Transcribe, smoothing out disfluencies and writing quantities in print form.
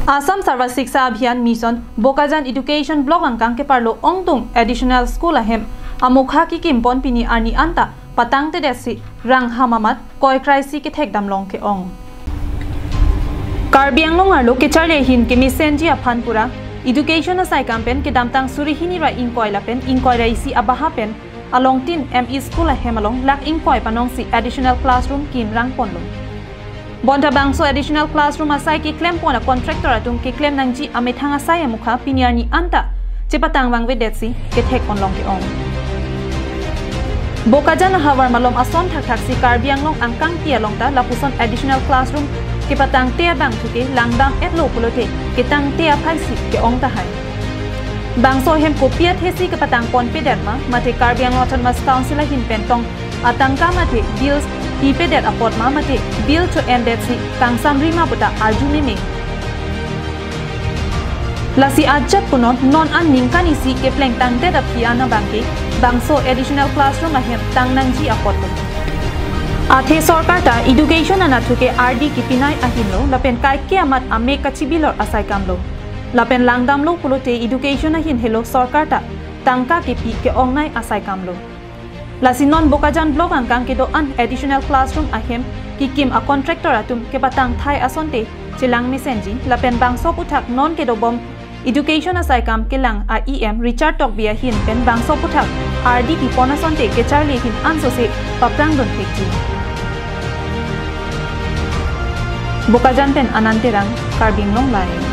Assam Sarva Shiksha Abhiyan Mission Bokajan Education Block angkang ke parlo ongtung additional school ahem amukha ki kimpon pini ani anta patang te desi rang hamamat koi kraisi ke thek damlong ke ong Karbi Anglong arlo ke charle hin ke misenji aphanpura education asai campaign ke damtang surihini ra inkoi lapen inkoi raisi abaha pen along tin ME school ahem along lak inkoi panong si additional classroom kin rang ponlo Bonta bangso additional classroom asai ki claim pona contractor atum ki claim nangji amethang asai amukha piniani anta chepatang wangwe detsi ke thek onlong ke ong Bokajan hawar malom ason thak si Karbi Anglong angkang tia longta lapuson additional classroom ke patang tia bang thuke langdam etlo pulote ke tang tia phaisi ke ong ta hai bangso hem ko pia thesi ke patang pon pe derma mate Karbi Anglong Autonomous Council hin pentong atangka mate bills Ipedet apot mamate bill to end that si kang samrima buta arjuni me lasi ajat punon non an ningkani si ke pleng tang te da piana bangke bangso additional classroom ahem tang nangji apot athe sarkar ta education anathuke RD ki pinai ahimlo lapen kai ke amat ame kachibilor asai kamlo lapen langdamlo pulote education ahin helo sarkar ta tangka ke pi ke ongnai asai kamlo Lasinon Bokajan Block angkang ke do an additional classroom ahem kikim a contractor atum ke batang thai asonte chilang misenji lapen bangso puthak non ke do bom education asai kam ke lang a EM Richard Tokbia hin pen bangso puthak RD ki pona sonte ke charli hin anso se paprang don thekji Bokajan pen ananterang Karbi Anglong lai